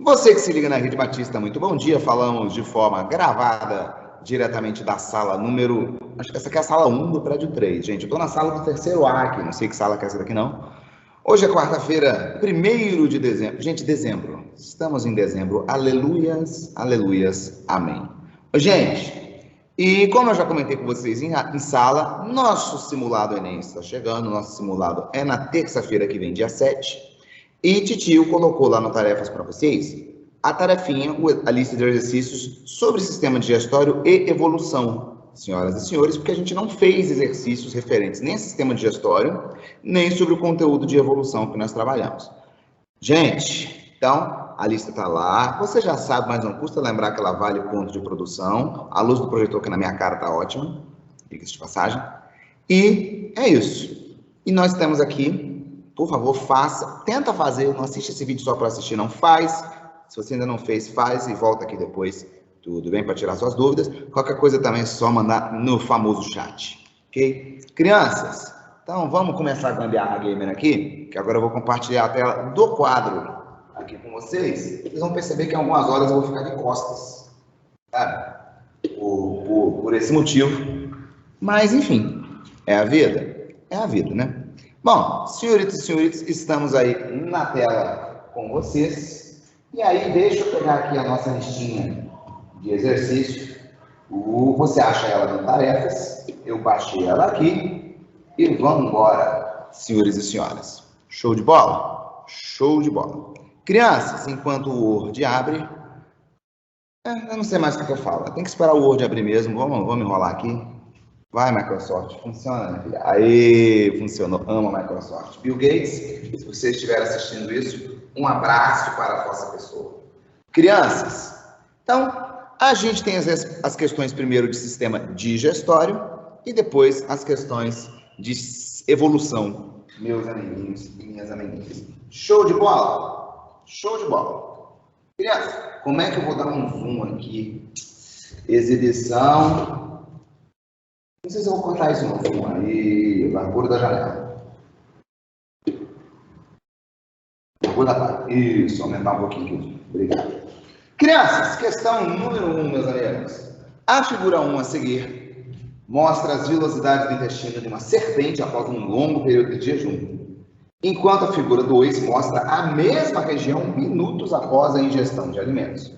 Você que se liga na Rede Batista, muito bom dia. Falamos de forma gravada, diretamente da sala número... Acho que essa aqui é a sala 1 do prédio 3, gente. Eu estou na sala do terceiro A aqui, não sei que sala que é essa daqui, não. Hoje é quarta-feira, 1º de dezembro. Gente, dezembro. Estamos em dezembro. Aleluias, aleluias, amém. Gente, e como eu já comentei com vocês em sala, nosso simulado Enem está chegando. Nosso simulado é na terça-feira que vem, dia 7. E Titio colocou lá no Tarefas para vocês a tarefinha, a lista de exercícios sobre sistema digestório e evolução, senhoras e senhores, porque a gente não fez exercícios referentes nem ao sistema digestório, nem sobre o conteúdo de evolução que nós trabalhamos. Gente, então, a lista está lá, você já sabe, mas não custa lembrar que ela vale ponto de produção, a luz do projetor aqui na minha cara está ótima, diga-se de passagem, e é isso. E nós temos aqui... Por favor, faça, tenta fazer, não assiste esse vídeo só para assistir, não faz. Se você ainda não fez, faz e volta aqui depois, tudo bem? Para tirar suas dúvidas. Qualquer coisa também é só mandar no famoso chat, ok? Crianças, então vamos começar a gambiarra gamer aqui, que agora eu vou compartilhar a tela do quadro aqui com vocês. Vocês vão perceber que em algumas horas eu vou ficar de costas, sabe? Por esse motivo. Mas, enfim, é a vida, né? Bom, senhoritas e senhores, estamos aí na tela com vocês. E aí, deixa eu pegar aqui a nossa listinha de exercícios. Você acha ela no Tarefas, eu baixei ela aqui e vamos embora, senhores e senhoras. Show de bola? Show de bola. Crianças, enquanto o Word abre... eu não sei mais o que eu falo. Tem que esperar o Word abrir mesmo. Vamos enrolar aqui. Vai, Microsoft, funciona, minha filha. Aê, funcionou, amo a Microsoft. Bill Gates, se você estiver assistindo isso, um abraço para a vossa pessoa. Crianças, então, a gente tem as questões primeiro de sistema digestório e depois as questões de evolução, meus amiguinhos e minhas amiguinhas. Show de bola? Show de bola. Crianças, como é que eu vou dar um zoom aqui? Exibição... Não sei se eu vou cortar isso não. Aí, largura da janela. Largura da parte. Isso, aumentar um pouquinho aqui. Obrigado. Crianças, questão número 1, meus amigos. A figura 1 a seguir mostra as velocidades do intestino de uma serpente após um longo período de jejum. Enquanto a figura 2 mostra a mesma região minutos após a ingestão de alimentos.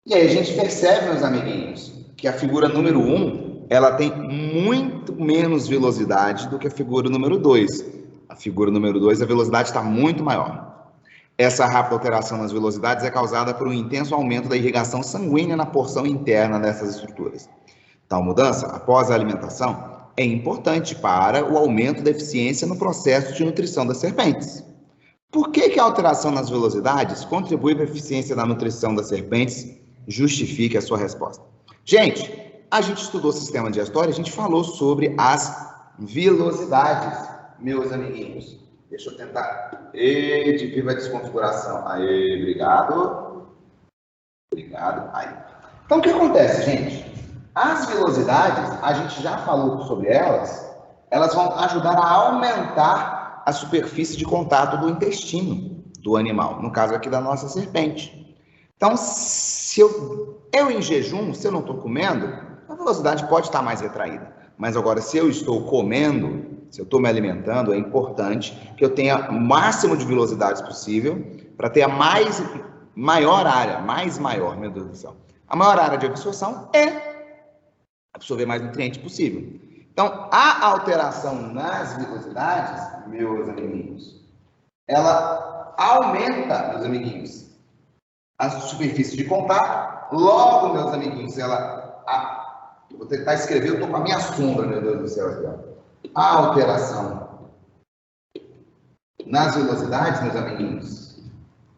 E aí a gente percebe, meus amiguinhos, que a figura número 1 ela tem muito menos velocidade do que a figura número 2. A figura número 2, a velocidade está muito maior. Essa rápida alteração nas velocidades é causada por um intenso aumento da irrigação sanguínea na porção interna dessas estruturas. Tal mudança, após a alimentação, é importante para o aumento da eficiência no processo de nutrição das serpentes. Por que a alteração nas velocidades contribui para a eficiência da nutrição das serpentes? Justifique a sua resposta. Gente, a gente estudou sistema digestório, a gente falou sobre as velocidades, meus amiguinhos. Deixa eu tentar. De viva a desconfiguração. Aê, obrigado. Obrigado. Aí. Então, o que acontece, gente? As velocidades, a gente já falou sobre elas, elas vão ajudar a aumentar a superfície de contato do intestino do animal, no caso aqui da nossa serpente. Então, se eu em jejum, se eu não estou comendo, a velocidade pode estar mais retraída. Mas agora, se eu estou comendo, se eu estou me alimentando, é importante que eu tenha o máximo de velocidades possível para ter a maior, meu Deus do céu. A maior área de absorção é absorver mais nutrientes possível. Então, a alteração nas velocidades, meus amiguinhos, ela aumenta, meus amiguinhos, a superfície de contato. Logo, meus amiguinhos, vou tentar escrever, eu estou com a minha sombra, meu Deus do céu. Aqui, a alteração nas velocidades, meus amiguinhos,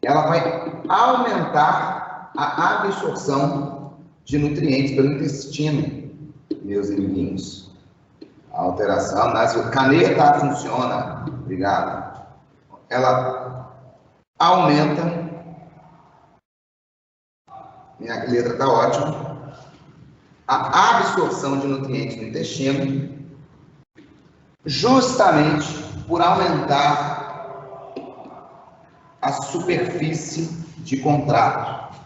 ela vai aumentar a absorção de nutrientes pelo intestino, meus amiguinhos. A alteração nas... Caneta funciona. Obrigado. Ela aumenta... Minha letra está ótima. A absorção de nutrientes no intestino, justamente por aumentar a superfície de contato,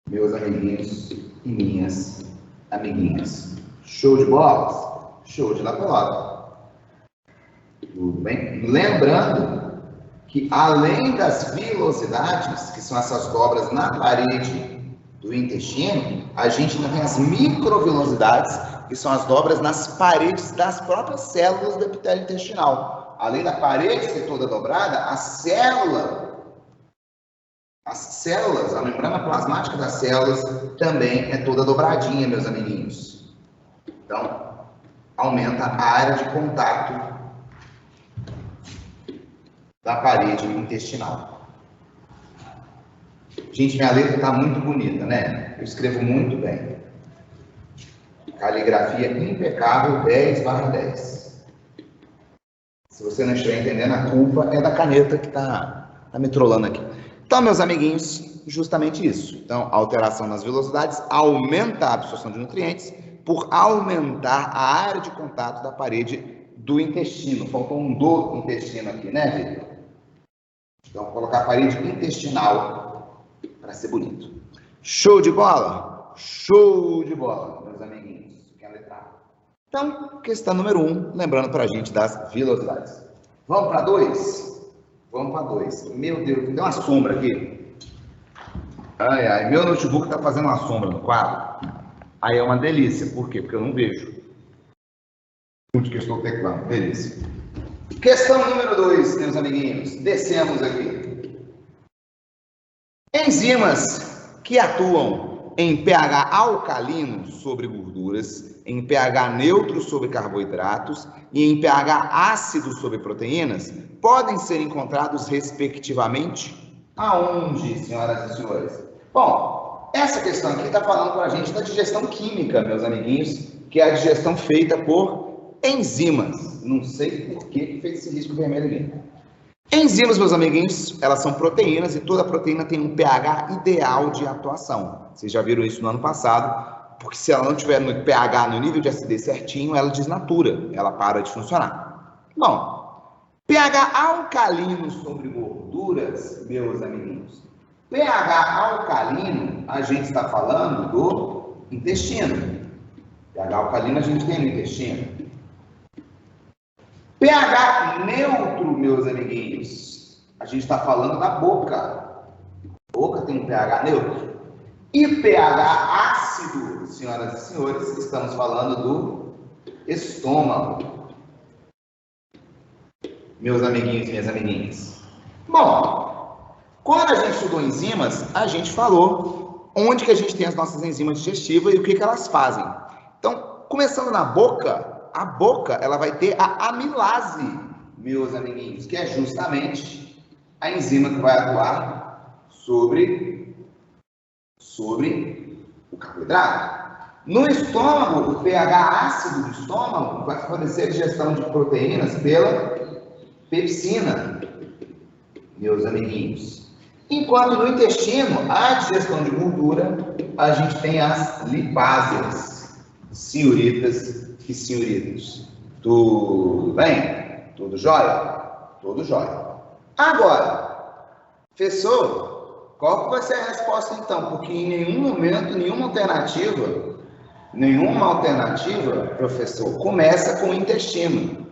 meus amiguinhos e minhas amiguinhas. Show de bola? Show de la pelota. Tudo bem? Lembrando que além das velocidades, que são essas dobras na parede do intestino, a gente ainda tem as microvelocidades, que são as dobras nas paredes das próprias células do epitélio intestinal. Além da parede ser toda dobrada, as células, a membrana plasmática das células também é toda dobradinha, meus amiguinhos. Então, aumenta a área de contato da parede intestinal. Gente, minha letra está muito bonita, né? Eu escrevo muito bem. Caligrafia impecável, 10/10. Se você não estiver entendendo, a culpa é da caneta que está me trollando aqui. Então, meus amiguinhos, justamente isso. Então, alteração nas velocidades aumenta a absorção de nutrientes por aumentar a área de contato da parede do intestino. Faltou um do intestino aqui, né, Vitor? Então, vou colocar a parede intestinal para ser bonito. Show de bola? Show de bola, meus amiguinhos. Que é a letra A. Então, questão número 1, lembrando para a gente das velocidades. Vamos para 2? Vamos para 2. Meu Deus, tem uma sombra aqui. Ai, ai, meu notebook está fazendo uma sombra no quadro. Aí é uma delícia. Por quê? Porque eu não vejo. Onde que eu estou teclando? Delícia. Questão número 2, meus amiguinhos. Descemos aqui. Enzimas que atuam em pH alcalino sobre gorduras, em pH neutro sobre carboidratos e em pH ácido sobre proteínas podem ser encontrados respectivamente aonde, senhoras e senhores? Bom, essa questão aqui está falando para a gente da digestão química, meus amiguinhos, que é a digestão feita por enzimas. Não sei por que fez esse risco vermelho ali. Enzimas, meus amiguinhos, elas são proteínas e toda proteína tem um pH ideal de atuação. Vocês já viram isso no ano passado, porque se ela não tiver no pH, no nível de acidez certinho, ela desnatura, ela para de funcionar. Bom, pH alcalino sobre gorduras, meus amiguinhos. pH alcalino, a gente está falando do intestino. pH alcalino a gente tem no intestino. pH neutro, meus amiguinhos, a gente está falando da boca. A boca tem um pH neutro. E pH ácido, senhoras e senhores, estamos falando do estômago. Meus amiguinhos e minhas amiguinhas. Bom, quando a gente estudou enzimas, a gente falou onde que a gente tem as nossas enzimas digestivas e o que elas fazem. Então, começando na boca, a boca, ela vai ter a amilase, meus amiguinhos, que é justamente a enzima que vai atuar sobre o carboidrato. No estômago, o pH ácido do estômago vai favorecer a digestão de proteínas pela pepsina, meus amiguinhos. Enquanto no intestino, a digestão de gordura, a gente tem as lipáseas, senhoritas e senhoritos. Tudo bem? Tudo jóia? Tudo jóia. Agora, professor, qual que vai ser a resposta então? Porque em nenhum momento, nenhuma alternativa, professor, começa com o intestino.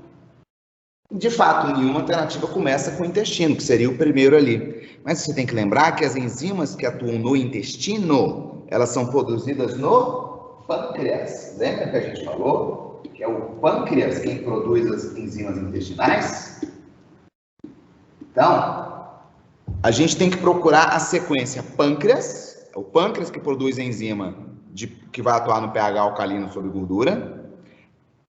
De fato, nenhuma alternativa começa com o intestino, que seria o primeiro ali. Mas você tem que lembrar que as enzimas que atuam no intestino, elas são produzidas no pâncreas. Lembra que a gente falou que é o pâncreas quem produz as enzimas intestinais? Então, a gente tem que procurar a sequência pâncreas, é o pâncreas que produz a enzima que vai atuar no pH alcalino sobre gordura.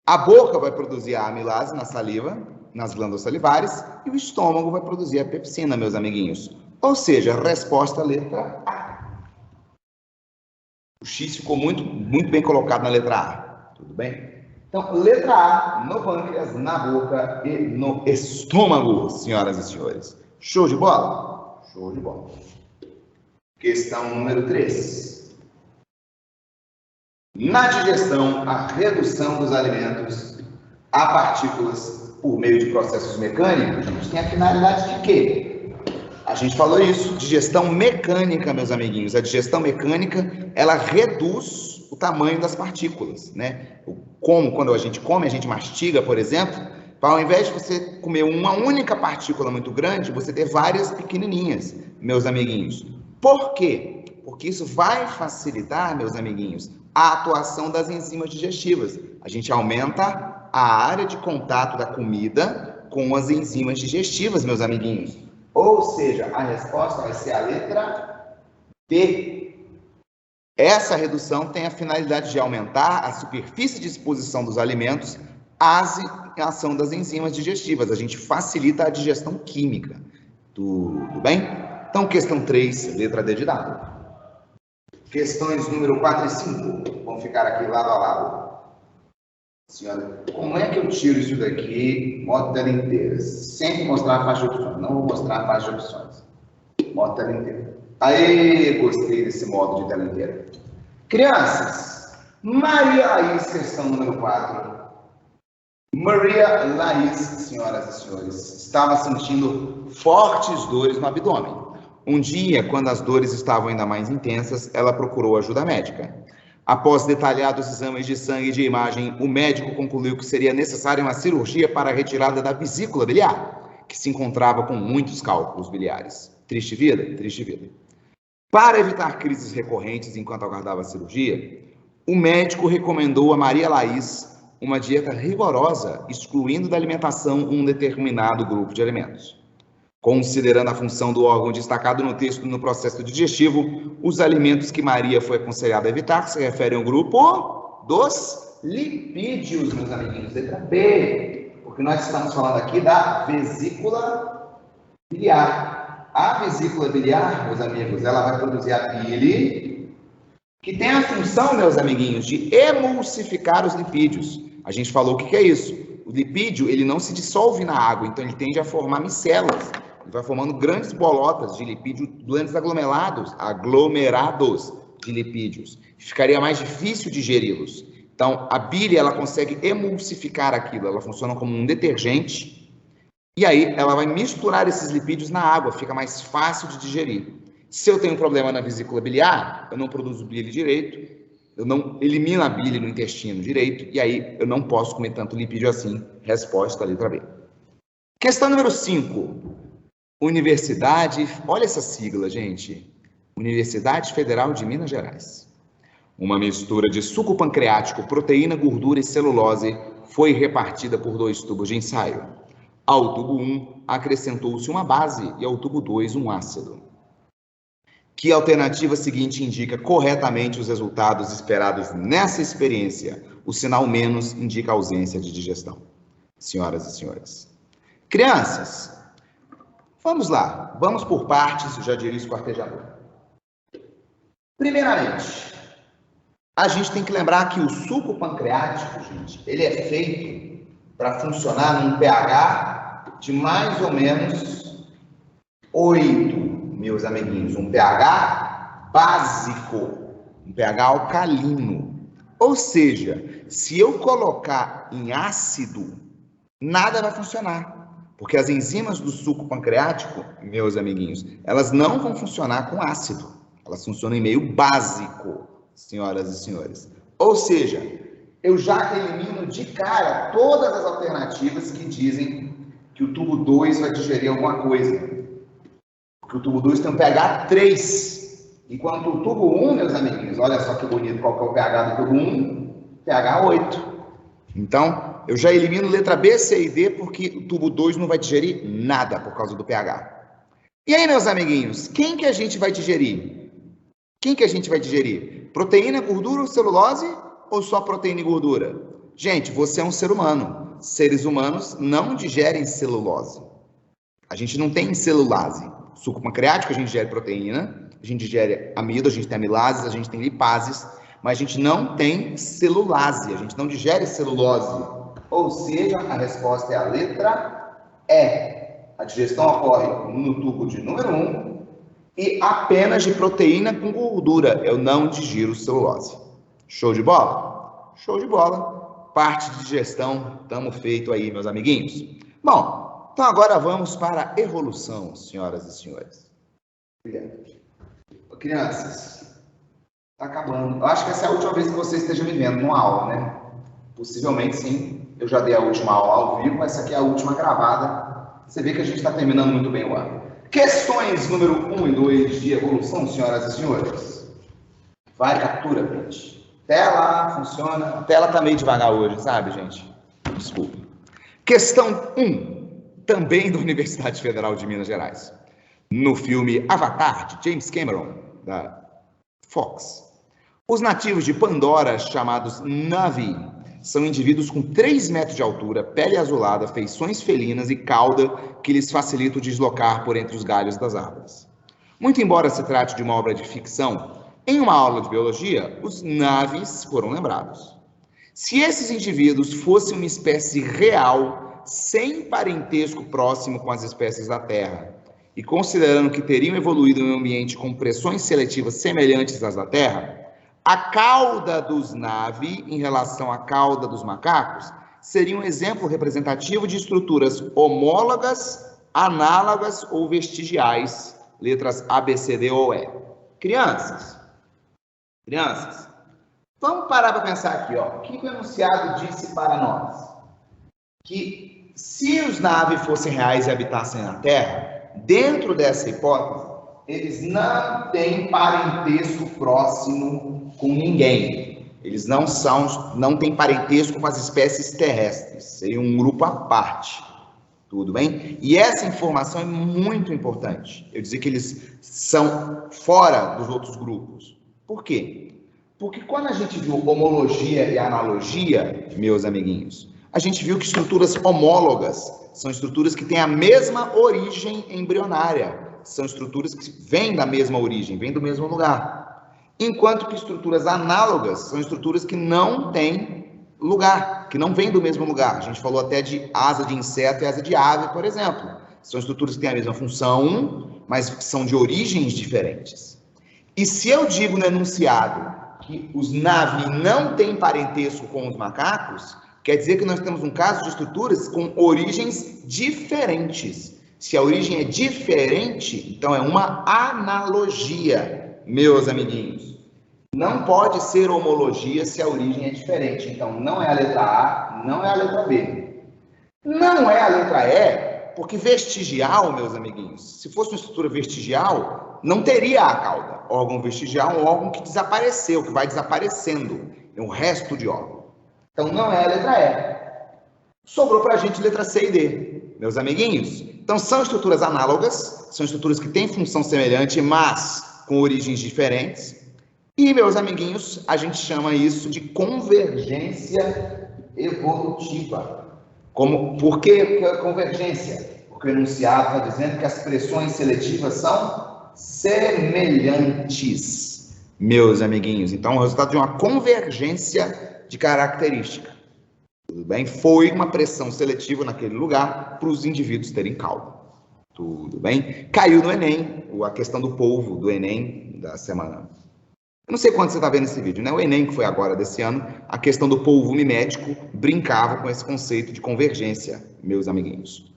A boca vai produzir a amilase na saliva, nas glândulas salivares, e o estômago vai produzir a pepsina, meus amiguinhos. Ou seja, resposta letra A. O X ficou muito bem colocado na letra A. Tudo bem? Então, letra A, no pâncreas, na boca e no estômago, senhoras e senhores. Show de bola? Show de bola. Questão número 3. Na digestão, a redução dos alimentos a partículas por meio de processos mecânicos, a gente tem a finalidade de quê? A gente falou isso, digestão mecânica, meus amiguinhos. A digestão mecânica, ela reduz o tamanho das partículas, né? Como quando a gente come, a gente mastiga, por exemplo, ao invés de você comer uma única partícula muito grande, você ter várias pequenininhas, meus amiguinhos. Por quê? Porque isso vai facilitar, meus amiguinhos, a atuação das enzimas digestivas. A gente aumenta a área de contato da comida com as enzimas digestivas, meus amiguinhos. Ou seja, a resposta vai ser a letra B. Essa redução tem a finalidade de aumentar a superfície de exposição dos alimentos à ação das enzimas digestivas. A gente facilita a digestão química. Tudo bem? Então, questão 3, letra D de dado. Questões número 4 e 5 vão ficar aqui lado a lado. Senhora, como é que eu tiro isso daqui, modo tela inteira? Sempre mostrar a faixa de opções. Não vou mostrar a faixa de opções. Modo tela inteira. Aê, gostei desse modo de tela inteira. Crianças, Maria Laís, questão número 4. Maria Laís, senhoras e senhores, estava sentindo fortes dores no abdômen. Um dia, quando as dores estavam ainda mais intensas, ela procurou ajuda médica. Após detalhados exames de sangue e de imagem, o médico concluiu que seria necessária uma cirurgia para a retirada da vesícula biliar, que se encontrava com muitos cálculos biliares. Triste vida? Triste vida. Para evitar crises recorrentes enquanto aguardava a cirurgia, o médico recomendou a Maria Laís uma dieta rigorosa, excluindo da alimentação um determinado grupo de alimentos. Considerando a função do órgão destacado no texto no processo digestivo, os alimentos que Maria foi aconselhada a evitar se referem ao grupo dos lipídios, meus amiguinhos, letra B, porque nós estamos falando aqui da vesícula biliar. A vesícula biliar, meus amigos, ela vai produzir a bile, que tem a função, meus amiguinhos, de emulsificar os lipídios. A gente falou o que é isso. O lipídio, ele não se dissolve na água, então ele tende a formar micelas. Ele vai formando grandes bolotas de lipídio, grandes aglomerados de lipídios. Ficaria mais difícil digeri-los. Então, a bile, ela consegue emulsificar aquilo, ela funciona como um detergente, e aí ela vai misturar esses lipídios na água, fica mais fácil de digerir. Se eu tenho um problema na vesícula biliar, eu não produzo bile direito, eu não elimino a bile no intestino direito, e aí eu não posso comer tanto lipídio assim. Resposta, letra B. Questão número 5. Universidade, olha essa sigla, gente. Universidade Federal de Minas Gerais. Uma mistura de suco pancreático, proteína, gordura e celulose foi repartida por 2 tubos de ensaio. Ao tubo 1 acrescentou-se uma base e ao tubo 2 um ácido. Que alternativa seguinte indica corretamente os resultados esperados nessa experiência? O sinal menos indica a ausência de digestão. Senhoras e senhores. Crianças, vamos lá. Vamos por partes, eu já diria esquartejador. Primeiramente, a gente tem que lembrar que o suco pancreático, gente, ele é feito para funcionar num pH de mais ou menos 8. Meus amiguinhos, um pH básico, um pH alcalino. Ou seja, se eu colocar em ácido, nada vai funcionar. Porque as enzimas do suco pancreático, meus amiguinhos, elas não vão funcionar com ácido. Elas funcionam em meio básico, senhoras e senhores. Ou seja, eu já elimino de cara todas as alternativas que dizem que o tubo 2 vai digerir alguma coisa. Porque o tubo 2 tem um pH 3, enquanto o tubo 1, meus amiguinhos, olha só que bonito, qual que é o pH do tubo 1? pH 8. Então, eu já elimino letra B, C e D, porque o tubo 2 não vai digerir nada por causa do pH. E aí, meus amiguinhos, quem que a gente vai digerir? Quem que a gente vai digerir? Proteína, gordura ou celulose? Ou só proteína e gordura? Gente, você é um ser humano. Seres humanos não digerem celulose. A gente não tem celulase. Suco pancreático, a gente digere proteína, a gente digere amido, a gente tem amilases, a gente tem lipases, mas a gente não tem celulase, a gente não digere celulose. Ou seja, a resposta é a letra E. A digestão ocorre no tubo de número 1 e apenas de proteína com gordura. Eu não digiro celulose. Show de bola? Show de bola. parte de digestão, estamos feito aí, meus amiguinhos. Bom, então agora vamos para a evolução, senhoras e senhores. Crianças, está acabando. Eu acho que essa é a última vez que você esteja me vendo numa aula, né? Possivelmente sim. Eu já dei a última aula ao vivo, essa aqui é a última gravada. Você vê que a gente está terminando muito bem o ano. Questões número 1 e 2 de evolução, senhoras e senhores. Vai, captura, print. Tela, funciona. A tela tá meio devagar hoje, sabe, gente? Desculpa. Questão 1, também da Universidade Federal de Minas Gerais. No filme Avatar, de James Cameron, da Fox. Os nativos de Pandora, chamados Na'vi, são indivíduos com 3 metros de altura, pele azulada, feições felinas e cauda que lhes facilita o deslocar por entre os galhos das árvores. Muito embora se trate de uma obra de ficção, em uma aula de biologia, os Na'vis foram lembrados. Se esses indivíduos fossem uma espécie real, sem parentesco próximo com as espécies da Terra, e considerando que teriam evoluído em um ambiente com pressões seletivas semelhantes às da Terra, a cauda dos Na'vi, em relação à cauda dos macacos, seria um exemplo representativo de estruturas homólogas, análogas ou vestigiais, letras A, B, C, D ou E. Crianças, vamos parar para pensar aqui, ó. O que o enunciado disse para nós? Que se os Na'vi fossem reais e habitassem na Terra, dentro dessa hipótese, eles não têm parentesco próximo com ninguém. Eles não têm parentesco com as espécies terrestres. Seria um grupo à parte. Tudo bem? E essa informação é muito importante. Eu dizer que eles são fora dos outros grupos. Por quê? Porque quando a gente viu homologia e analogia, meus amiguinhos, a gente viu que estruturas homólogas são estruturas que têm a mesma origem embrionária. São estruturas que vêm da mesma origem, vêm do mesmo lugar. Enquanto que estruturas análogas são estruturas que não têm lugar, que não vêm do mesmo lugar. A gente falou até de asa de inseto e asa de ave, por exemplo. São estruturas que têm a mesma função, mas são de origens diferentes. E se eu digo no enunciado que os Na'vi não têm parentesco com os macacos, quer dizer que nós temos um caso de estruturas com origens diferentes. Se a origem é diferente, então é uma analogia, meus amiguinhos. Não pode ser homologia se a origem é diferente. Então, não é a letra A, não é a letra B. Não é a letra E, porque vestigial, meus amiguinhos, se fosse uma estrutura vestigial, não teria a cauda. Órgão vestigial é um órgão que desapareceu, que vai desaparecendo. É um resto de órgão. Então, não é a letra E. Sobrou para a gente letra C e D, meus amiguinhos. Então, são estruturas análogas, são estruturas que têm função semelhante, mas com origens diferentes. E, meus amiguinhos, a gente chama isso de convergência evolutiva. Por que convergência? Porque o enunciado está dizendo que as pressões seletivas são semelhantes, meus amiguinhos. Então, o resultado de uma convergência de característica. Tudo bem? Foi uma pressão seletiva naquele lugar para os indivíduos terem cauda. Tudo bem? Caiu no Enem, a questão do polvo do Enem da semana. Eu não sei quando você está vendo esse vídeo, né? O Enem, que foi agora desse ano, a questão do polvo mimético brincava com esse conceito de convergência, meus amiguinhos.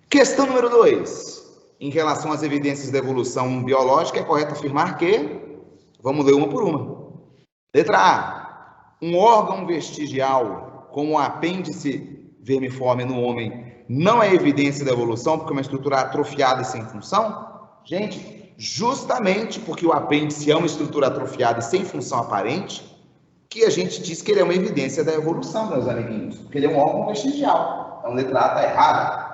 Questão número 2. Em relação às evidências da evolução biológica, é correto afirmar que... Vamos ler uma por uma. Letra A. Um órgão vestigial como o apêndice vermiforme no homem não é evidência da evolução porque é uma estrutura atrofiada e sem função? Gente, justamente porque o apêndice é uma estrutura atrofiada e sem função aparente, que a gente diz que ele é uma evidência da evolução, meus amiguinhos, porque ele é um órgão vestigial. Então, letra A está errada.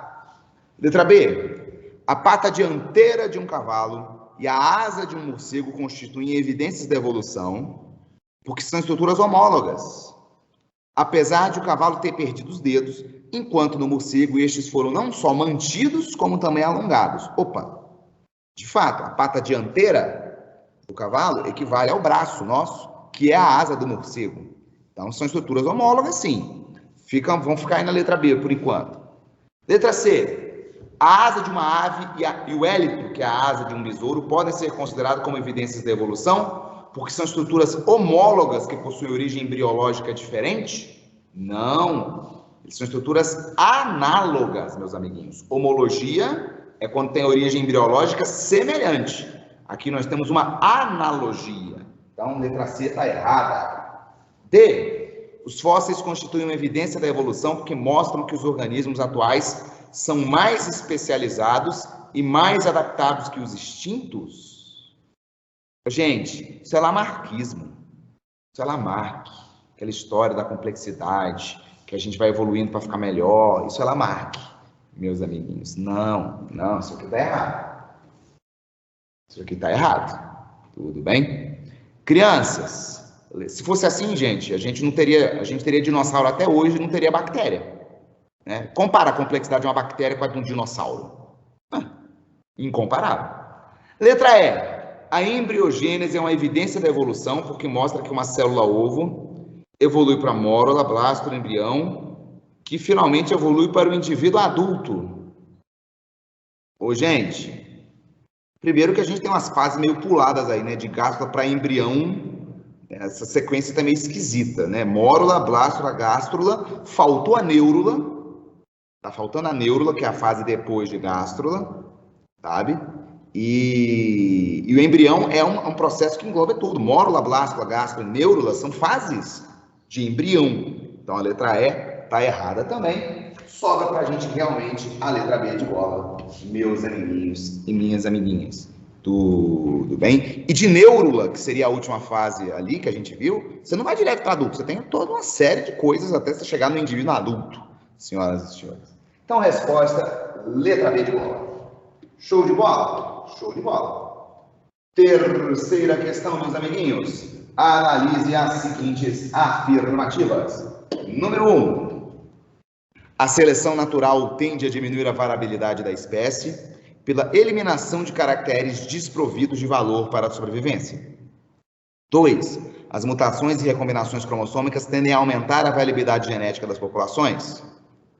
Letra B. A pata dianteira de um cavalo e a asa de um morcego constituem evidências da evolução porque são estruturas homólogas. Apesar de o cavalo ter perdido os dedos, enquanto no morcego estes foram não só mantidos, como também alongados. Opa! De fato, a pata dianteira do cavalo equivale ao braço nosso, que é a asa do morcego. Então, são estruturas homólogas, sim. Vão ficar aí na letra B, por enquanto. Letra C. A asa de uma ave e o hélito, que é a asa de um besouro, podem ser considerados como evidências da evolução, porque são estruturas homólogas que possuem origem embriológica diferente? Não. Eles são estruturas análogas, meus amiguinhos. Homologia é quando tem origem embriológica semelhante. Aqui nós temos uma analogia. Então, letra C está errada. D. Os fósseis constituem uma evidência da evolução porque mostram que os organismos atuais são mais especializados e mais adaptados que os extintos. Gente, isso é lamarquismo. Isso é Lamarck. Aquela história da complexidade, que a gente vai evoluindo para ficar melhor. Isso é Lamarck, meus amiguinhos. Não, isso aqui está errado. Isso aqui está errado. Tudo bem? Crianças, se fosse assim, gente, a gente teria dinossauro até hoje e não teria bactéria. Né? Compara a complexidade de uma bactéria com a de um dinossauro. Incomparável. Letra E. A embriogênese é uma evidência da evolução porque mostra que uma célula-ovo evolui para mórula, blástula, embrião, que finalmente evolui para o indivíduo adulto. Ô, gente, primeiro que a gente tem umas fases meio puladas aí, né? De gástrula para embrião. Essa sequência tá meio esquisita, né? Mórula, blástula, gástrula. Faltou a neurula. Tá faltando a neurula, que é a fase depois de gástrula, sabe? E o embrião é um processo que engloba tudo. Mórula, blástula, gástrula e neurula são fases de embrião. Então, a letra E está errada também. Sobra para a gente realmente a letra B de bola, meus amiguinhos e minhas amiguinhas. Tudo bem? E de neurula, que seria a última fase ali que a gente viu, você não vai direto para adulto. Você tem toda uma série de coisas até você chegar no indivíduo adulto, senhoras e senhores. Então, resposta, letra B de bola. Show de bola? Show de bola. Terceira questão, meus amiguinhos. Analise as seguintes afirmativas. Número 1. A seleção natural tende a diminuir a variabilidade da espécie pela eliminação de caracteres desprovidos de valor para a sobrevivência. 2. As mutações e recombinações cromossômicas tendem a aumentar a variabilidade genética das populações.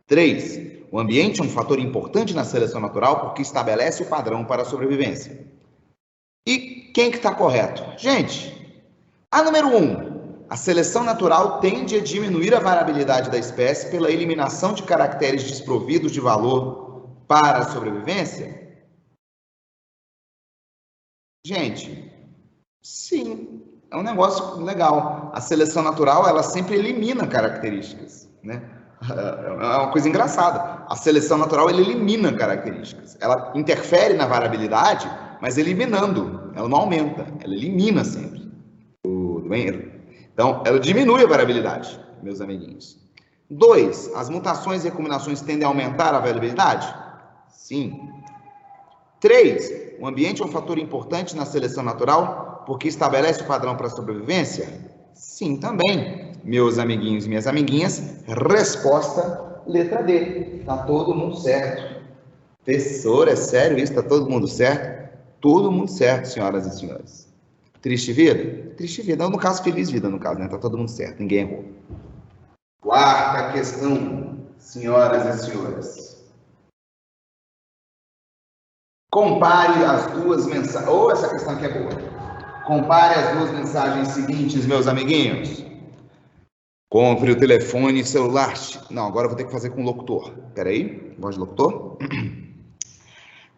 3. O ambiente é um fator importante na seleção natural porque estabelece o padrão para a sobrevivência. E quem que está correto? Gente, a número 1. A seleção natural tende a diminuir a variabilidade da espécie pela eliminação de caracteres desprovidos de valor para a sobrevivência? Gente, sim, é um negócio legal. A seleção natural, ela sempre elimina características, né? É uma coisa engraçada. A seleção natural, ela elimina características. Ela interfere na variabilidade, mas eliminando. Ela não aumenta, ela elimina sempre. Tudo bem? Então, ela diminui a variabilidade, meus amiguinhos. 2. As mutações e recombinações tendem a aumentar a variabilidade? Sim. 3. O ambiente é um fator importante na seleção natural porque estabelece o padrão para a sobrevivência? Sim, também. Meus amiguinhos e minhas amiguinhas, resposta, letra D. Tá todo mundo certo. Professor, é sério isso? Tá todo mundo certo? Todo mundo certo, senhoras e senhores. Triste vida? Triste vida. No caso, feliz vida, no caso, né? Tá todo mundo certo, ninguém errou. Quarta questão, senhoras e senhores. Compare as duas mensagens. Oh, essa questão aqui é boa. Compare as duas mensagens seguintes, meus amiguinhos. Compre o telefone celular. Não, agora eu vou ter que fazer com o locutor. Peraí, voz de locutor.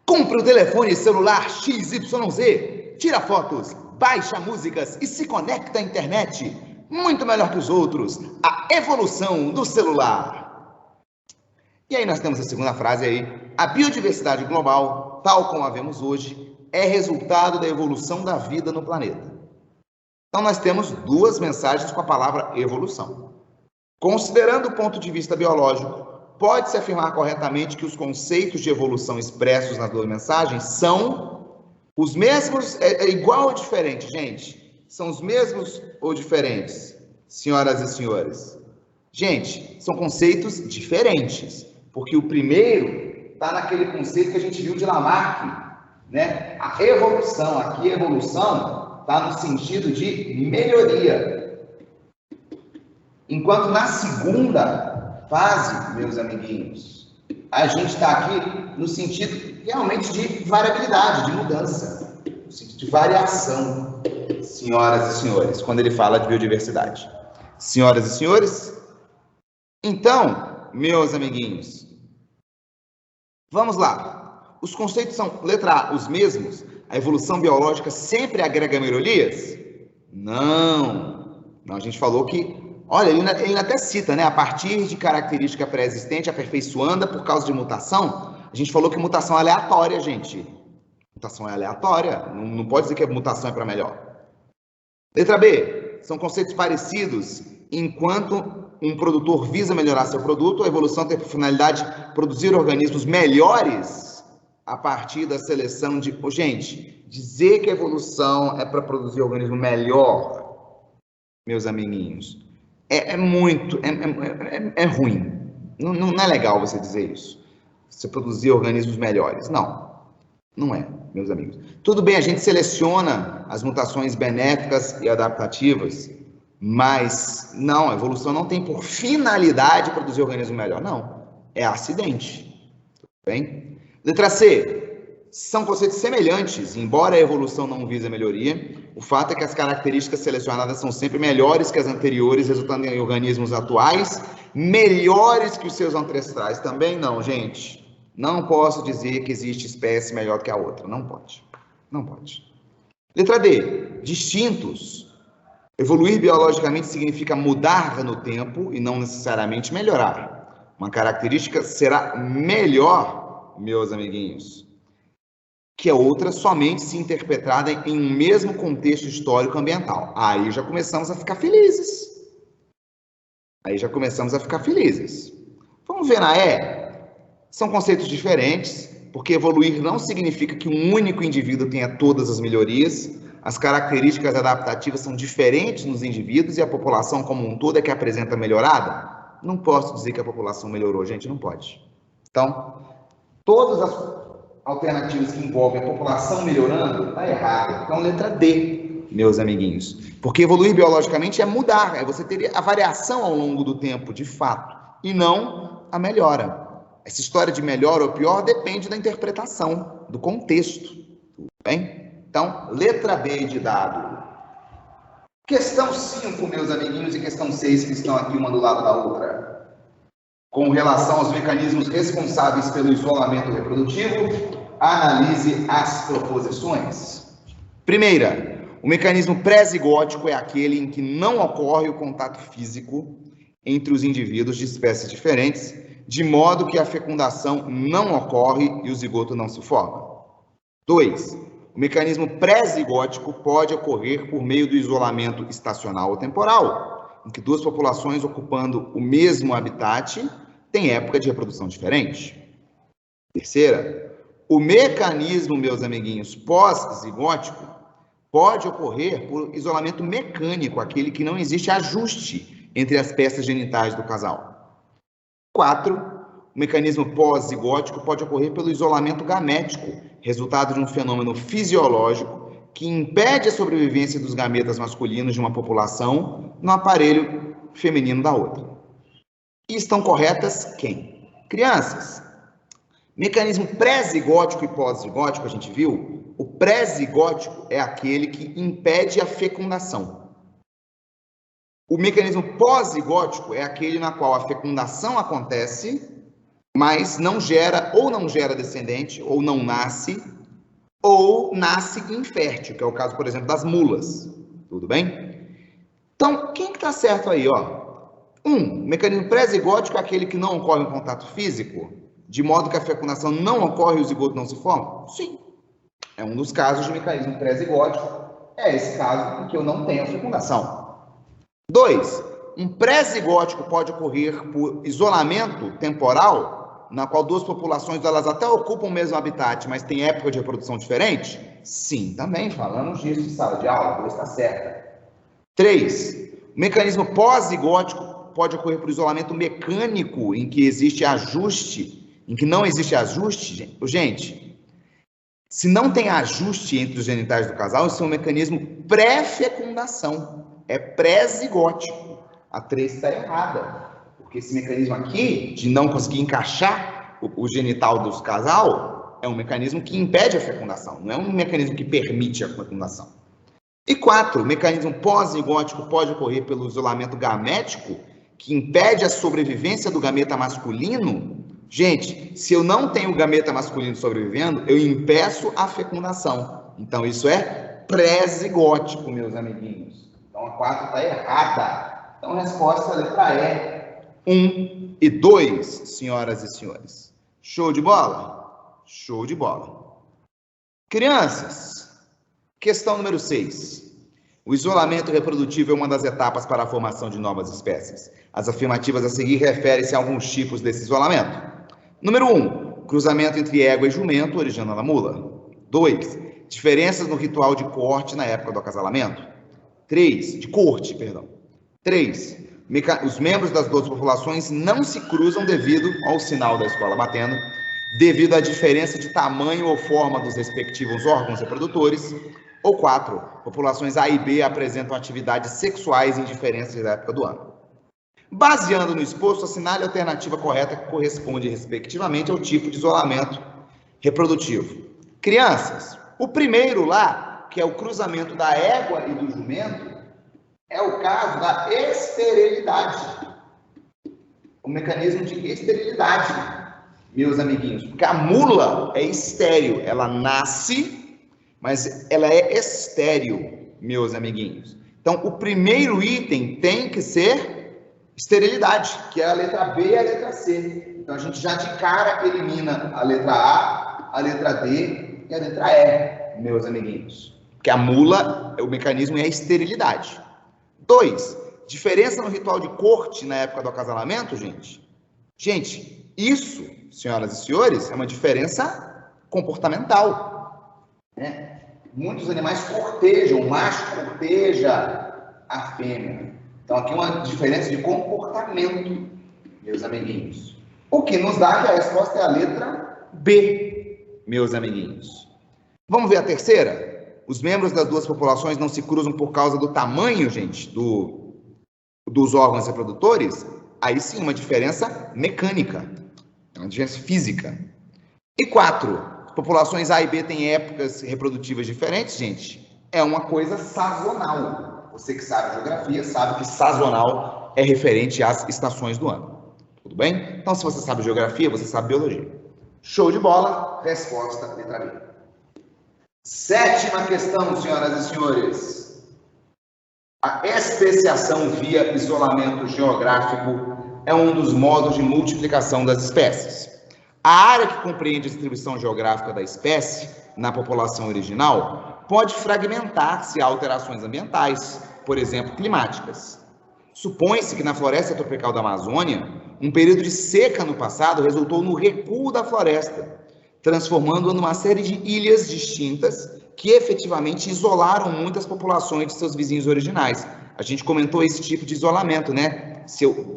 Compre o telefone celular XYZ. Tira fotos, baixa músicas e se conecta à internet. Muito melhor que os outros. A evolução do celular. E aí nós temos a segunda frase aí. A biodiversidade global, tal como a vemos hoje, é resultado da evolução da vida no planeta. Então, nós temos duas mensagens com a palavra evolução. Considerando o ponto de vista biológico, pode-se afirmar corretamente que os conceitos de evolução expressos nas duas mensagens são os mesmos, é igual ou diferente, gente? São os mesmos ou diferentes, senhoras e senhores? Gente, são conceitos diferentes, porque o primeiro está naquele conceito que a gente viu de Lamarck, né? A evolução, aqui a evolução está no sentido de melhoria. Enquanto na segunda fase, meus amiguinhos, a gente está aqui no sentido realmente de variabilidade, de mudança, no sentido de variação, senhoras e senhores, quando ele fala de biodiversidade. Senhoras e senhores, Então, meus amiguinhos, vamos lá. Os conceitos são, letra A, os mesmos? A evolução biológica sempre agrega melhorias? Não. Não, a gente falou que, olha, ele até cita, né? A partir de característica pré-existente, aperfeiçoanda por causa de mutação. A gente falou que mutação é aleatória, gente. Mutação é aleatória. Não pode dizer que a mutação é para melhor. Letra B. São conceitos parecidos. Enquanto um produtor visa melhorar seu produto, a evolução tem por finalidade produzir organismos melhores a partir da seleção de... Gente, dizer que a evolução é para produzir organismo melhor, meus amiguinhos, é muito... É ruim. Não é legal você dizer isso. Você produzir organismos melhores. Não é, meus amigos. Tudo bem, a gente seleciona as mutações benéficas e adaptativas, mas não, a evolução não tem por finalidade produzir organismo melhor. Não, é acidente. Tudo bem? Letra C. São conceitos semelhantes, embora a evolução não vise a melhoria, o fato é que as características selecionadas são sempre melhores que as anteriores, resultando em organismos atuais melhores que os seus ancestrais. Também não, gente. Não posso dizer que existe espécie melhor do que a outra. Não pode. Não pode. Letra D. Distintos. Evoluir biologicamente significa mudar no tempo e não necessariamente melhorar. Uma característica será melhor, meus amiguinhos, que a outra somente se interpretada em um mesmo contexto histórico ambiental. Aí já começamos a ficar felizes. Vamos ver na E. São conceitos diferentes, porque evoluir não significa que um único indivíduo tenha todas as melhorias. As características adaptativas são diferentes nos indivíduos e a população como um todo é que apresenta melhorada? Não posso dizer que a população melhorou, gente, não pode. Então, todas as alternativas que envolvem a população melhorando, está errado. Então, letra D, meus amiguinhos. Porque evoluir biologicamente é mudar, é você ter a variação ao longo do tempo, de fato, e não a melhora. Essa história de melhor ou pior depende da interpretação, do contexto. Tudo bem? Então, letra B de dado. Questão 5, meus amiguinhos, e questão 6, que estão aqui uma do lado da outra. Com relação aos mecanismos responsáveis pelo isolamento reprodutivo, analise as proposições. Primeira, o mecanismo pré-zigótico é aquele em que não ocorre o contato físico entre os indivíduos de espécies diferentes, de modo que a fecundação não ocorre e o zigoto não se forma. 2. O mecanismo pré-zigótico pode ocorrer por meio do isolamento estacional ou temporal, em que duas populações ocupando o mesmo habitat têm época de reprodução diferente. Terceira, o mecanismo, meus amiguinhos, pós-zigótico pode ocorrer por isolamento mecânico, aquele que não existe ajuste entre as peças genitais do casal. 4. O mecanismo pós-zigótico pode ocorrer pelo isolamento gamético, resultado de um fenômeno fisiológico que impede a sobrevivência dos gametas masculinos de uma população no aparelho feminino da outra. E estão corretas quem? Crianças. Mecanismo pré-zigótico e pós-zigótico, a gente viu, o pré-zigótico é aquele que impede a fecundação. O mecanismo pós-zigótico é aquele na qual a fecundação acontece, mas não gera descendente, ou não nasce, ou nasce infértil, que é o caso, por exemplo, das mulas. Tudo bem? Então, quem que está certo aí, ó? Mecanismo pré-zigótico é aquele que não ocorre um contato físico, de modo que a fecundação não ocorre e o zigoto não se forma? Sim. É um dos casos de mecanismo pré-zigótico. É esse caso em que eu não tenho a fecundação. 2. Um pré-zigótico pode ocorrer por isolamento temporal, na qual duas populações elas até ocupam o mesmo habitat, mas têm época de reprodução diferente? Sim, também falamos disso em sala de aula, 2 está certa. 3. O mecanismo pós-zigótico pode ocorrer por isolamento mecânico, em que existe ajuste, em que não existe ajuste. Gente, se não tem ajuste entre os genitais do casal, isso é um mecanismo pré-fecundação. É pré-zigótico. A 3 está errada. Porque esse mecanismo aqui, de não conseguir encaixar o genital do casal, é um mecanismo que impede a fecundação. Não é um mecanismo que permite a fecundação. E 4, o mecanismo pós-zigótico pode ocorrer pelo isolamento gamético, que impede a sobrevivência do gameta masculino, gente, se eu não tenho o gameta masculino sobrevivendo, eu impeço a fecundação. Então, isso é pré-zigótico, meus amiguinhos. Então, a 4 está errada. Então, a resposta é a letra E, 1 e 2, senhoras e senhores. Show de bola? Show de bola. Crianças, questão número 6. O isolamento reprodutivo é uma das etapas para a formação de novas espécies. As afirmativas a seguir referem-se a alguns tipos desse isolamento. Número 1, cruzamento entre égua e jumento originando a mula. 2, diferenças no ritual de corte na época do acasalamento. 3, de corte, perdão. 3, os membros das duas populações não se cruzam devido ao sinal da escola batendo, devido à diferença de tamanho ou forma dos respectivos órgãos reprodutores. Ou 4, populações A e B apresentam atividades sexuais em diferenças da época do ano. Baseando no exposto, assinale a alternativa correta que corresponde, respectivamente, ao tipo de isolamento reprodutivo. Crianças, o primeiro lá, que é o cruzamento da égua e do jumento, é o caso da esterilidade. O mecanismo de esterilidade, meus amiguinhos. Porque a mula é estéril, ela nasce, mas ela é estéril, meus amiguinhos. Então, o primeiro item tem que ser esterilidade, que é a letra B e a letra C. Então, a gente já de cara elimina a letra A, a letra D e a letra E, meus amiguinhos. Porque a mula, o mecanismo é a esterilidade. 2, diferença no ritual de corte na época do acasalamento, gente. Gente, isso, senhoras e senhores, é uma diferença comportamental. Muitos animais cortejam, o macho corteja a fêmea. Então, aqui uma diferença de comportamento, meus amiguinhos. O que nos dá que a resposta é a letra B, meus amiguinhos. Vamos ver a terceira? Os membros das duas populações não se cruzam por causa do tamanho, gente, dos órgãos reprodutores? Aí sim, uma diferença mecânica, uma diferença física. E 4, populações A e B têm épocas reprodutivas diferentes, gente, é uma coisa sazonal. Você que sabe geografia, sabe que sazonal é referente às estações do ano. Tudo bem? Então, se você sabe geografia, você sabe biologia. Show de bola. Resposta, letra B. 7ª questão, senhoras e senhores. A especiação via isolamento geográfico é um dos modos de multiplicação das espécies. A área que compreende a distribuição geográfica da espécie na população original pode fragmentar-se a alterações ambientais, por exemplo, climáticas. Supõe-se que na floresta tropical da Amazônia, um período de seca no passado resultou no recuo da floresta, transformando-a numa série de ilhas distintas que efetivamente isolaram muitas populações de seus vizinhos originais. A gente comentou esse tipo de isolamento, né? Se eu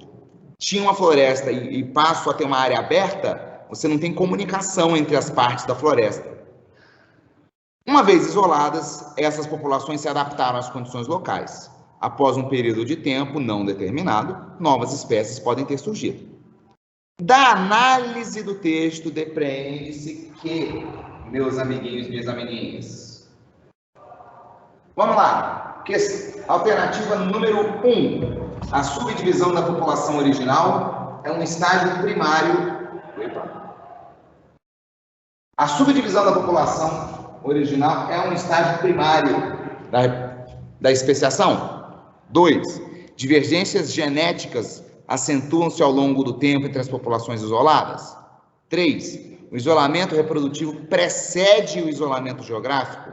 tinha uma floresta e passo a ter uma área aberta, você não tem comunicação entre as partes da floresta. Uma vez isoladas, essas populações se adaptaram às condições locais. Após um período de tempo não determinado, novas espécies podem ter surgido. Da análise do texto, depreende-se que, meus amiguinhos e minhas amiguinhas, vamos lá. Alternativa número 1. A subdivisão da população original é um estágio primário. A subdivisão da população original é um estágio primário da especiação. 2. Divergências genéticas acentuam-se ao longo do tempo entre as populações isoladas. 3. O isolamento reprodutivo precede o isolamento geográfico.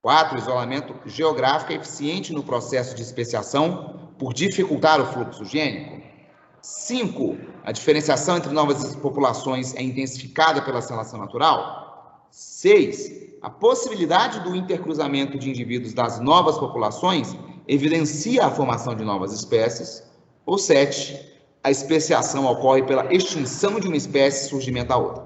4. O isolamento geográfico é eficiente no processo de especiação por dificultar o fluxo gênico. 5. A diferenciação entre novas populações é intensificada pela seleção natural. 6. A possibilidade do intercruzamento de indivíduos das novas populações evidencia a formação de novas espécies. Ou 7. A especiação ocorre pela extinção de uma espécie e surgimento da outra.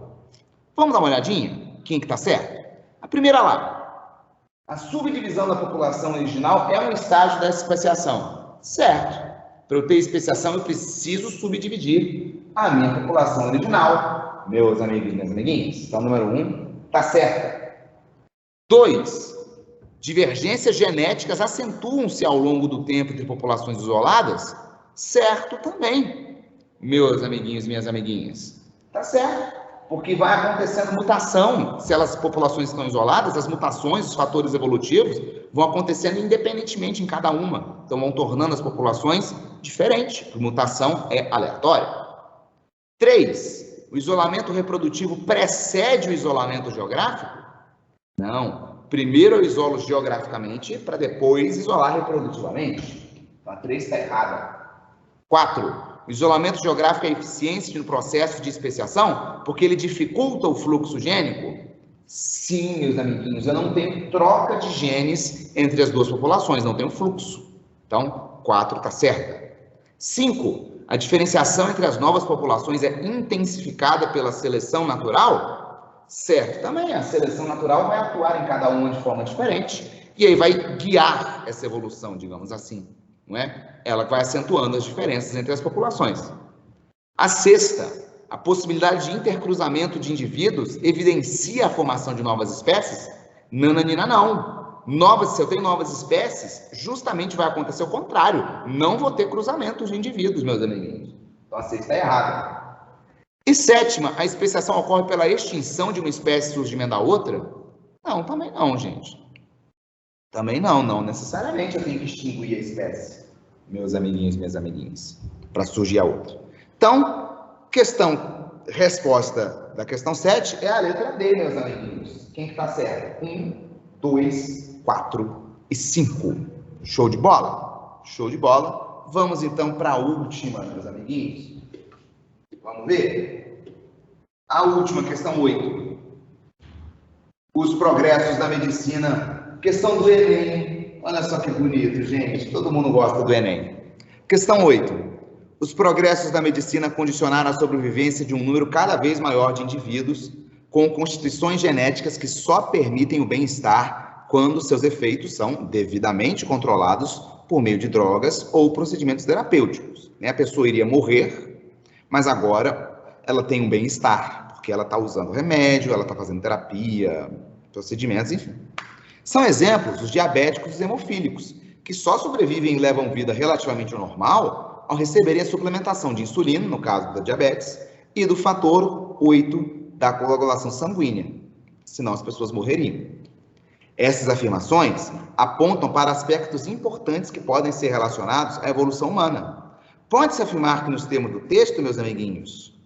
Vamos dar uma olhadinha? Quem que está certo? A primeira lá. A subdivisão da população original é um estágio da especiação. Certo. Para eu ter especiação, eu preciso subdividir a minha população original, meus amigos e minhas amiguinhas. Então, número 1, está certa. 2, divergências genéticas acentuam-se ao longo do tempo entre populações isoladas. Certo também, meus amiguinhos e minhas amiguinhas. Tá certo. Porque vai acontecendo mutação. Se as populações estão isoladas, as mutações, os fatores evolutivos, vão acontecendo independentemente em cada uma. Então, vão tornando as populações diferentes. A mutação é aleatória. 3. O isolamento reprodutivo precede o isolamento geográfico? Não. Primeiro eu isolo geograficamente, para depois isolar reprodutivamente. Então, a 3 está errada. 4. O isolamento geográfico é eficiente no processo de especiação, porque ele dificulta o fluxo gênico? Sim, meus amiguinhos, eu não tenho troca de genes entre as duas populações, não tenho fluxo. Então, 4 está certa. 5. A diferenciação entre as novas populações é intensificada pela seleção natural? Certo, também. A seleção natural vai atuar em cada uma de forma diferente, e aí vai guiar essa evolução, digamos assim. Não é? Ela vai acentuando as diferenças entre as populações. A 6ª, a possibilidade de intercruzamento de indivíduos evidencia a formação de novas espécies? Nananina, não. Se eu tenho novas espécies, justamente vai acontecer o contrário. Não vou ter cruzamentos de indivíduos, meus amiguinhos. Então a 6 está errada. E 7ª, a especiação ocorre pela extinção de uma espécie e surgimento da outra? Não, também não, gente. Também não necessariamente eu tenho que extinguir a espécie, meus amiguinhos e minhas amiguinhas, para surgir a outra. Então, resposta da questão 7 é a letra D, meus amiguinhos. Quem que está certo? 1, 2, 4 e 5. Show de bola? Show de bola. Vamos então para a última, meus amiguinhos. Vamos ver? A última, questão 8. Os progressos da medicina. Questão do Enem. Olha só que bonito, gente. Todo mundo gosta do Enem. Questão 8. Os progressos da medicina condicionaram a sobrevivência de um número cada vez maior de indivíduos com constituições genéticas que só permitem o bem-estar quando seus efeitos são devidamente controlados por meio de drogas ou procedimentos terapêuticos. A pessoa iria morrer, mas agora ela tem um bem-estar, porque ela está usando remédio, ela está fazendo terapia, procedimentos, enfim. São exemplos os diabéticos e os hemofílicos, que só sobrevivem e levam vida relativamente normal ao receberem a suplementação de insulina, no caso da diabetes, e do fator 8 da coagulação sanguínea, senão as pessoas morreriam. Essas afirmações apontam para aspectos importantes que podem ser relacionados à evolução humana. Pode-se afirmar que nos termos do texto, meus amiguinhos,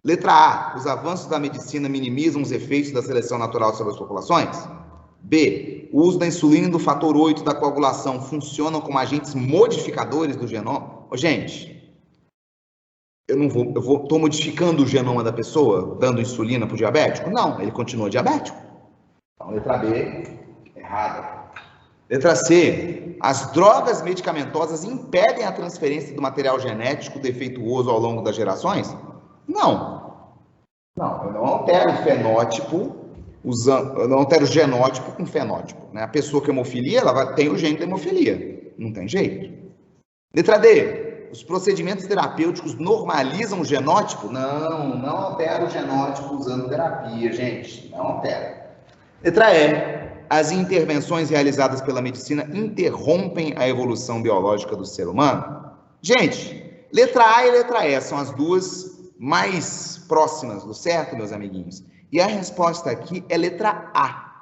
letra A, os avanços da medicina minimizam os efeitos da seleção natural sobre as populações? B, o uso da insulina e do fator 8 da coagulação funcionam como agentes modificadores do genoma? Gente, estou modificando o genoma da pessoa, dando insulina para o diabético? Não, ele continua diabético. Então, letra B, errada. Letra C, as drogas medicamentosas impedem a transferência do material genético defeituoso ao longo das gerações? Não, eu não altero o fenótipo, eu não altero o genótipo com fenótipo. A pessoa com hemofilia, ela tem o gene da hemofilia, não tem jeito. Letra D, os procedimentos terapêuticos normalizam o genótipo? Não altera o genótipo usando terapia, gente, não altera. Letra E, as intervenções realizadas pela medicina interrompem a evolução biológica do ser humano? Gente, letra A e letra E são as duas mais próximas do certo, meus amiguinhos? E a resposta aqui é letra A.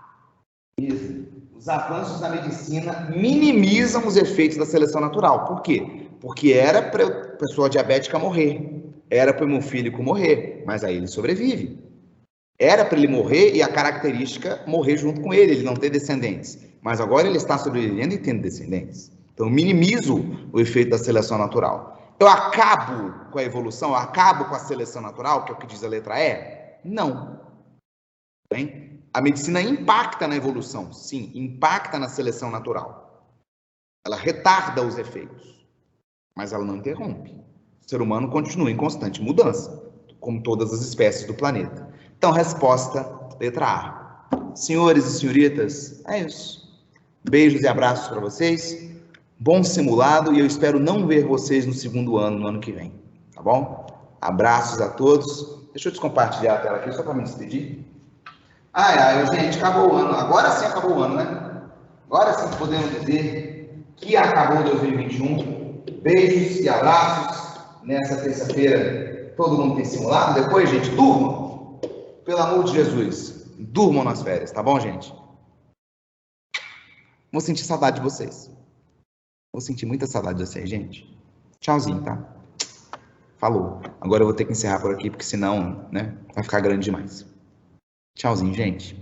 Os avanços da medicina minimizam os efeitos da seleção natural. Por quê? Porque era para a pessoa diabética morrer, era para o hemofílico morrer, mas aí ele sobrevive. Era para ele morrer e a característica morrer junto com ele não ter descendentes. Mas agora ele está sobrevivendo e tendo descendentes. Então eu minimizo o efeito da seleção natural. Eu acabo com a evolução, eu acabo com a seleção natural, que é o que diz a letra E? Não. Bem, a medicina impacta na evolução, sim, impacta na seleção natural. Ela retarda os efeitos, mas ela não interrompe. O ser humano continua em constante mudança, como todas as espécies do planeta. Então, resposta, letra A. Senhores e senhoritas, é isso. Beijos e abraços para vocês. Bom simulado e eu espero não ver vocês no segundo ano, no ano que vem. Tá bom? Abraços a todos. Deixa eu descompartilhar a tela aqui só para me despedir. Gente, acabou o ano. Agora sim acabou o ano, né? Agora sim podemos dizer que acabou 2021. Beijos e abraços. Nessa terça-feira, todo mundo tem simulado. Depois, gente, durmam. Pelo amor de Jesus, durmam nas férias, tá bom, gente? Vou sentir saudade de vocês. Vou sentir muita saudade de vocês, gente. Tchauzinho, tá? Falou. Agora eu vou ter que encerrar por aqui, porque senão, né, vai ficar grande demais. Tchauzinho, gente.